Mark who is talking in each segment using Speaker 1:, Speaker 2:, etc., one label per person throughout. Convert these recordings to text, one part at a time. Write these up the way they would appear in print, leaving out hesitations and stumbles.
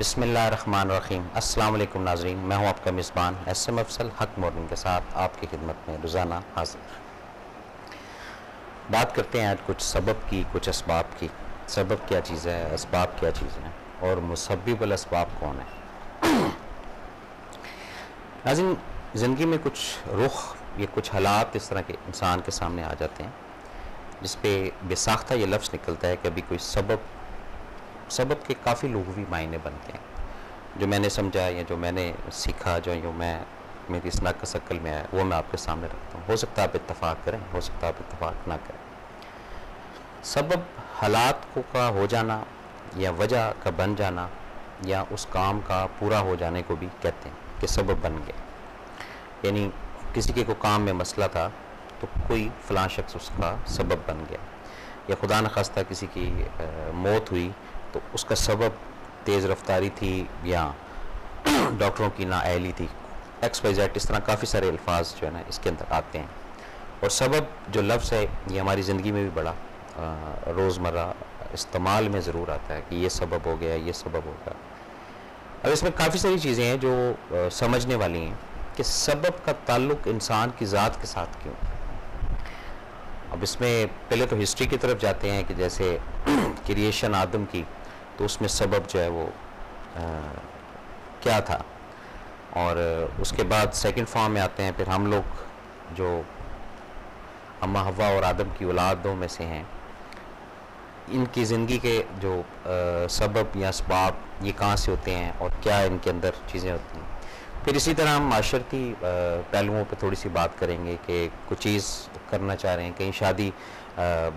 Speaker 1: بسم اللہ الرحمن الرحیم۔ السلام علیکم ناظرین، میں ہوں آپ کا میزبان SM افضل، حق مارننگ کے ساتھ آپ کی خدمت میں روزانہ حاضر۔ بات کرتے ہیں آج کچھ سبب کی، کچھ اسباب کی۔ سبب کیا چیز ہے، اسباب کیا چیز ہیں، اور مسبب الاسباب کون ہے۔ ناظرین، زندگی میں کچھ رخ یا کچھ حالات اس طرح کے انسان کے سامنے آ جاتے ہیں جس پہ بے ساختہ یہ لفظ نکلتا ہے کہ ابھی کوئی سبب کے کافی لغوی معنی بنتے ہیں۔ جو میں نے سمجھا یا جو میں نے سیکھا، جو میری اس ناقص عقل میں آیا، وہ میں آپ کے سامنے رکھتا ہوں۔ ہو سکتا ہے آپ اتفاق کریں، ہو سکتا ہے آپ اتفاق نہ کریں۔ سبب حالات کا ہو جانا یا وجہ کا بن جانا یا اس کام کا پورا ہو جانے کو بھی کہتے ہیں کہ سبب بن گیا۔ یعنی کسی کے کوئی کام میں مسئلہ تھا تو کوئی فلاں شخص اس کا سبب بن گیا، یا خدا نخواستہ کسی کی موت ہوئی تو اس کا سبب تیز رفتاری تھی یا ڈاکٹروں کی نااہلی تھی، XYZ۔ اس طرح کافی سارے الفاظ جو ہے نا اس کے اندر آتے ہیں۔ اور سبب جو لفظ ہے یہ ہماری زندگی میں بھی بڑا روزمرہ استعمال میں ضرور آتا ہے کہ یہ سبب ہو گیا، یہ سبب ہو گیا۔ اب اس میں کافی ساری چیزیں ہیں جو سمجھنے والی ہیں کہ سبب کا تعلق انسان کی ذات کے ساتھ کیوں۔ اب اس میں پہلے تو ہسٹری کی طرف جاتے ہیں کہ جیسے کریشن آدم کی، تو اس میں سبب جو ہے وہ کیا تھا، اور اس کے بعد سیکنڈ فارم میں آتے ہیں پھر ہم لوگ جو اما حوا اور آدم کی اولادوں میں سے ہیں، ان کی زندگی کے جو سبب یا اسباب یہ کہاں سے ہوتے ہیں اور کیا ان کے اندر چیزیں ہوتی ہیں۔ پھر اسی طرح ہم معاشرتی پہلوؤں پہ تھوڑی سی بات کریں گے کہ کچھ چیز کرنا چاہ رہے ہیں، کہیں شادی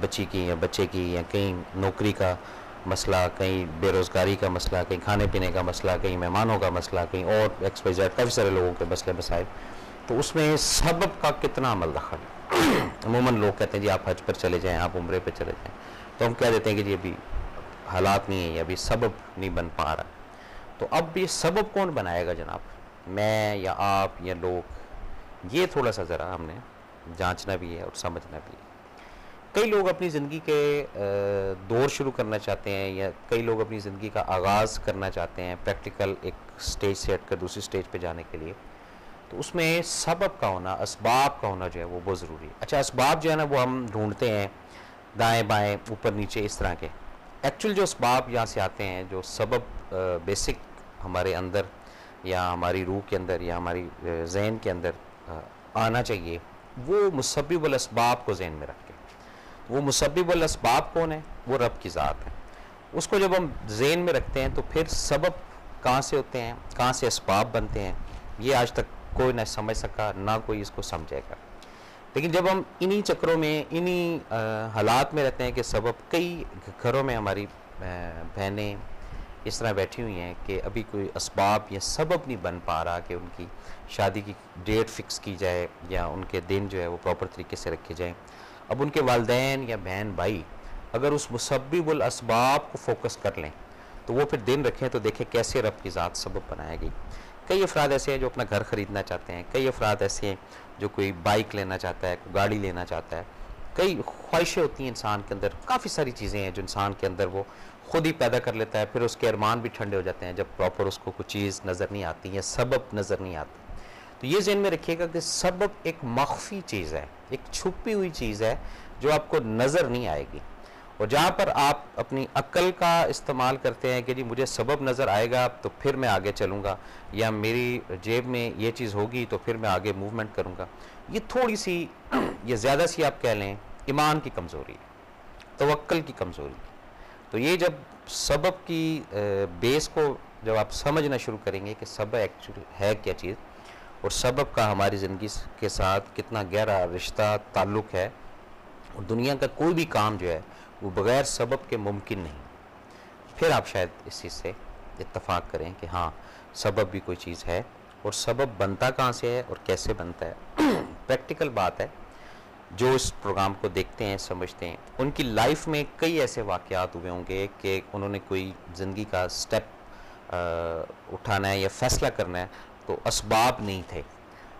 Speaker 1: بچی کی یا بچے کی، یا کہیں نوکری کا مسئلہ، کہیں بے روزگاری کا مسئلہ، کہیں کھانے پینے کا مسئلہ، کہیں مہمانوں کا مسئلہ، کہیں اور XYZ، کافی سارے لوگوں کے مسئلے مسائل۔ تو اس میں سبب کا کتنا عمل دخل ہے۔ عموماً لوگ کہتے ہیں جی آپ حج پر چلے جائیں، آپ عمرے پہ چلے جائیں، تو ہم کہہ دیتے ہیں کہ جی ابھی حالات نہیں ہیں یا ابھی سبب نہیں بن پا رہا۔ تو اب یہ سبب کون بنائے گا جناب، میں یا آپ یا لوگ؟ یہ تھوڑا سا ذرا ہم نے جانچنا بھی ہے اور سمجھنا بھی ہے۔ کئی لوگ اپنی زندگی کے دور شروع کرنا چاہتے ہیں، یا کئی لوگ اپنی زندگی کا آغاز کرنا چاہتے ہیں پریکٹیکل ایک سٹیج سے ہٹ کر دوسری سٹیج پہ جانے کے لیے، تو اس میں سبب کا ہونا، اسباب کا ہونا جو ہے وہ بہت ضروری ہے۔ اچھا، اسباب جو ہے نا وہ ہم ڈھونڈتے ہیں دائیں بائیں اوپر نیچے اس طرح کے۔ ایکچوئل جو اسباب یہاں سے آتے ہیں، جو سبب بیسک ہمارے اندر یا ہماری روح کے اندر یا ہماری ذہن کے اندر آنا چاہیے، وہ مسبب الاسباب کو ذہن میں رکھ کے۔ وہ مسبب الاسباب کون ہے؟ وہ رب کی ذات ہے۔ اس کو جب ہم ذہن میں رکھتے ہیں تو پھر سبب کہاں سے ہوتے ہیں، کہاں سے اسباب بنتے ہیں، یہ آج تک کوئی نہ سمجھ سکا، نہ کوئی اس کو سمجھے گا۔ لیکن جب ہم انہی چکروں میں، انہی حالات میں رہتے ہیں کہ سبب، کئی گھروں میں ہماری بہنیں اس طرح بیٹھی ہوئی ہیں کہ ابھی کوئی اسباب یا سبب نہیں بن پا رہا کہ ان کی شادی کی ڈیٹ فکس کی جائے یا ان کے دن جو ہے وہ پراپر طریقے سے رکھے جائیں۔ اب ان کے والدین یا بہن بھائی اگر اس مسبب الاسباب کو فوکس کر لیں تو وہ پھر دن رکھیں تو دیکھیں کیسے رب کی ذات سبب بنائے گی۔ کئی افراد ایسے ہیں جو اپنا گھر خریدنا چاہتے ہیں، کئی افراد ایسے ہیں جو کوئی بائک لینا چاہتا ہے، کوئی گاڑی لینا چاہتا ہے۔ کئی خواہشیں ہوتی ہیں انسان کے اندر، کافی ساری چیزیں ہیں جو انسان کے اندر وہ خود ہی پیدا کر لیتا ہے، پھر اس کے ارمان بھی ٹھنڈے ہو جاتے ہیں جب پراپر اس کو کوئی چیز نظر نہیں آتی یا سبب نظر نہیں آتی۔ تو یہ ذہن میں رکھیے گا کہ سبب ایک مخفی چیز ہے، ایک چھپی ہوئی چیز ہے جو آپ کو نظر نہیں آئے گی۔ اور جہاں پر آپ اپنی عقل کا استعمال کرتے ہیں کہ جی مجھے سبب نظر آئے گا تو پھر میں آگے چلوں گا، یا میری جیب میں یہ چیز ہوگی تو پھر میں آگے موومنٹ کروں گا، یہ تھوڑی سی یا زیادہ سی آپ کہہ لیں ایمان کی کمزوری ہے، توکل کی کمزوری ہے۔ تو یہ جب سبب کی بیس کو جب آپ سمجھنا شروع کریں گے کہ سبب ایکچولی ہے کیا چیز، اور سبب کا ہماری زندگی کے ساتھ کتنا گہرا رشتہ تعلق ہے، اور دنیا کا کوئی بھی کام جو ہے وہ بغیر سبب کے ممکن نہیں، پھر آپ شاید اس چیز سے اتفاق کریں کہ ہاں سبب بھی کوئی چیز ہے، اور سبب بنتا کہاں سے ہے اور کیسے بنتا ہے۔ پریکٹیکل بات ہے، جو اس پروگرام کو دیکھتے ہیں سمجھتے ہیں، ان کی لائف میں کئی ایسے واقعات ہوئے ہوں گے کہ انہوں نے کوئی زندگی کا سٹیپ اٹھانا ہے یا فیصلہ کرنا ہے تو اسباب نہیں تھے،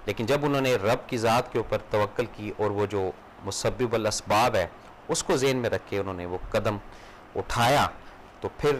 Speaker 1: لیکن جب انہوں نے رب کی ذات کے اوپر توکل کی اور وہ جو مسبب الاسباب ہے اس کو ذہن میں رکھ کے انہوں نے وہ قدم اٹھایا، تو پھر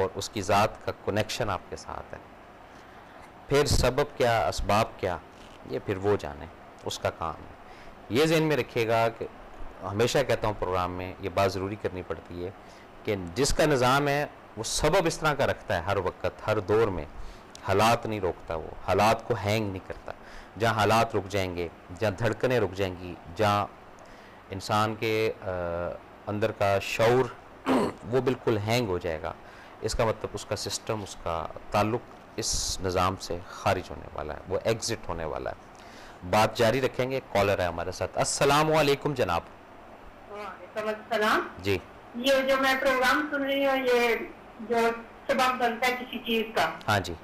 Speaker 1: اور اس کی ذات کا کنیکشن آپ کے ساتھ ہے. پھر سبب کیا، اسباب کیا، یہ پھر وہ جانے، اس کا کام ہے. یہ ذہن میں رکھیے گا کہ ہمیشہ کہتا ہوں پروگرام میں یہ بات ضروری کرنی پڑتی ہے کہ جس کا نظام ہے وہ سبب اس طرح کا رکھتا ہے، ہر وقت ہر دور میں حالات نہیں روکتا، وہ حالات کو ہینگ نہیں کرتا. جہاں حالات رک جائیں گے، جہاں دھڑکنیں رک جائیں گی، جہاں انسان کے اندر کا شعور وہ بالکل ہینگ ہو جائے گا، اس کا مطلب اس کا سسٹم، اس کا تعلق اس نظام سے خارج ہونے والا ہے، وہ ایگزٹ ہونے والا ہے. بات جاری رکھیں گے. کالر ہے ہمارے ساتھ. السلام علیکم جناب.
Speaker 2: وعلیکم السلام.
Speaker 1: جی
Speaker 2: یہ جو میں پروگرام سن رہی ہوں، یہ جو سبب بنتا ہے کسی چیز کا،
Speaker 1: ہاں جی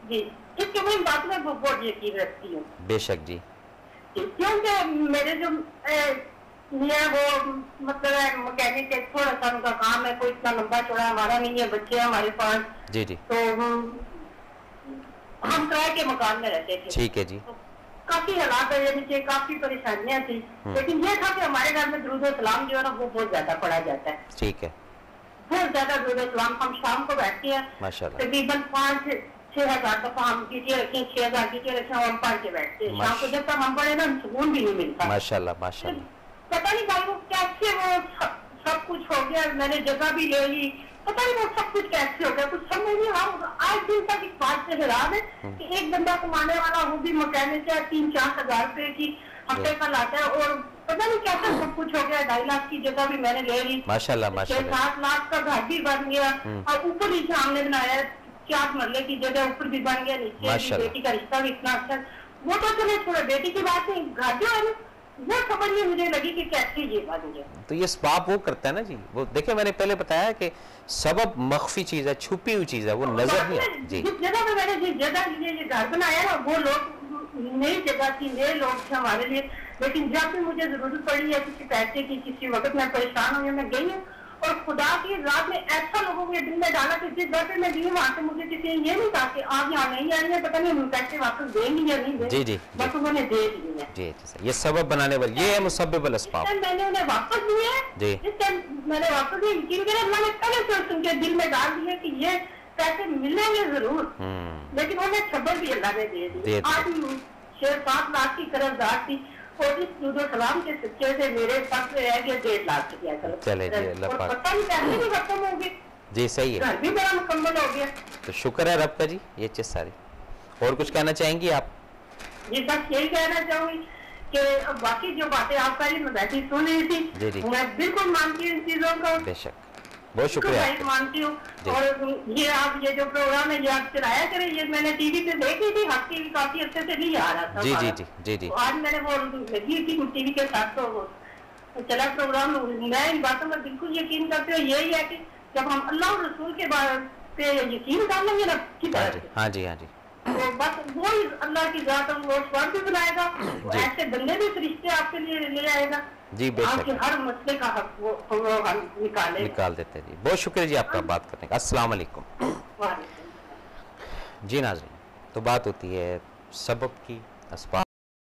Speaker 2: جی اس کے میں بات میں بہت یقین رکھتی ہوں.
Speaker 1: بے شک جی.
Speaker 2: کیونکہ میرے جو یہ وہ مطلب مکینک ہے، تھوڑا سا ان کا کام ہے، کوئی اتنا لمبا چوڑا ہمارا نہیں ہے، بچے ہیں ہمارے پاس.
Speaker 1: جی جی
Speaker 2: تو ہم کرائے کے مکان میں رہتے تھے.
Speaker 1: ٹھیک ہے جی.
Speaker 2: کافی حالات ہے نیچے، کافی پریشانیاں تھی، لیکن یہ تھا کہ ہمارے گھر میں درود و سلام جو ہے نا وہ بہت زیادہ پڑھا جاتا ہے.
Speaker 1: ٹھیک ہے.
Speaker 2: بہت زیادہ درود و سلام. ہم شام کو بیٹھتے ہیں
Speaker 1: ماشاءاللہ.
Speaker 2: تقریباً 5-6 ہزار دفعہ ہم کیجیے رکھیں، 6 ہزار کیجیے رکھیں، ہم پڑھ کے بیٹھتے ہیں. شام کو جب تک ہم پڑھے نا سکون بھی نہیں ملتا.
Speaker 1: ماشاءاللہ ماشاءاللہ.
Speaker 2: پتہ نہیں بھائی وہ کیسے وہ سب کچھ ہو گیا. میں نے جگہ بھی لے لی، پتہ نہیں وہ سب کچھ کیسے ہو گیا، کچھ سمجھ نہیں. ہم آج دن تک اس بات سے حیران ہے کہ ایک بندہ کمانے والا، وہ بھی مکینک ہے، 3-4 ہزار روپے کی ہفتے کا لاتا ہے، اور پتہ نہیں کیسے سب کچھ ہو گیا. 2.5 لاکھ کی جگہ بھی میں نے لے لی،
Speaker 1: ماشاءاللہ ماشاءاللہ.
Speaker 2: 6-7 لاکھ کا گھر بھی بن گیا، اور اوپر نیچے ہم نے بنایا ہے 4 مرلے کی جگہ، اوپر بھی بن گیا، نیچے بیٹی کا رشتہ بھی اتنا اچھا. وہ تو چلے چھوڑے، بیٹی کی بات نہیں، گھر جو ہے وہ سمجھ نہیں مجھے لگی کہ کیسے یہ بات مجھے.
Speaker 1: تو یہ اسباب وہ کرتا ہے نا جی. وہ دیکھیں میں نے پہلے بتایا کہ سبب مخفی چیز ہے، چھپی ہوئی چیز ہے، وہ نظر نہیں آتی. جی
Speaker 2: جس جگہ پہ میں نے جس جگہ یہ گھر بنایا نا، وہ لوگ نئی جگہ تھی، نئے لوگ تھے ہمارے لیے. لیکن جب بھی مجھے ضرورت پڑی ہے کسی پیسے کی، کسی وقت میں پریشان ہوئی، میں گئی ہوں، اور خدا کی رات میں ایسا لوگوں کے دل میں ڈالا کہ جس گھر پہ میں گئی وہاں سے مجھے کسی نے یہ نہیں کہا کہ آپ یہاں نہیں آئی ہیں، پتہ نہیں ہم پیسے واپس دیں گے یا نہیں دیں.
Speaker 1: جی جی
Speaker 2: بس انہوں نے دے دیے ہیں.
Speaker 1: جی جی. یہ سبب بنانے والی یہ ہے مسبب الاسباب.
Speaker 2: میں نے انہیں واپس دیے.
Speaker 1: جی
Speaker 2: جس ٹائم میں نے واپس دیے، یقین کریں اللہ نے پہلے سے ان کے دل میں ڈال دیے کہ یہ پیسے ملیں گے ضرور. لیکن انہیں خبر بھی اللہ نے دے دی. آج 6-7 لاکھ کی قرض دار تھی، اور اس درود و سلام کے سچے سے میرے پاس رہ گیا 1.5 لاکھ روپیہ.
Speaker 1: چلے جی اللہ پاک.
Speaker 2: پتہ نہیں پیسے بھی ختم ہو گئے.
Speaker 1: جی صحیح ہے.
Speaker 2: گھر بھی بڑا مکمل ہو گیا.
Speaker 1: تو شکر ہے رب کا جی. یہ چیز ساری. اور کچھ کہنا چاہیں گی آپ؟
Speaker 2: جی بس یہی کہنا چاہوں گی کہ باقی جو باتیں آپ کا میں بیٹھی سن رہی تھی،
Speaker 1: جی جی
Speaker 2: میں بالکل مانتی ہوں ان چیزوں کو.
Speaker 1: بے شک. بہت شکریہ.
Speaker 2: مانتی ہوں. اور یہ آپ یہ جو پروگرام ہے یہ آپ چلایا کریں. یہ میں نے ٹی وی پہ دیکھی تھی، ہر ٹی وی کافی عرصے سے نہیں آ رہا تھا.
Speaker 1: جی جی جی جی.
Speaker 2: آج میں نے وہ لگی تھی ٹی وی کے ساتھ تو چلا پروگرام. میں ان باتوں میں بالکل یقین کرتی ہوں. یہی ہے کہ جب ہم اللہ اور رسول کے بارے پہ یقین کر لیں گے نا،
Speaker 1: ہاں جی ہاں جی،
Speaker 2: تو بس وہی اللہ کی ذات وہ سوال بھی بنائے گا، ایسے بندے بھی فرشتے آپ کے لیے لے آئے گا.
Speaker 1: جی بے شک.
Speaker 2: ہر مسئلے کا حق وہ
Speaker 1: نکال دیتے. جی بہت شکریہ جی آپ کا بات کرنے کا. السلام علیکم. جی ناظرین، تو بات ہوتی ہے سبب کی، اسباب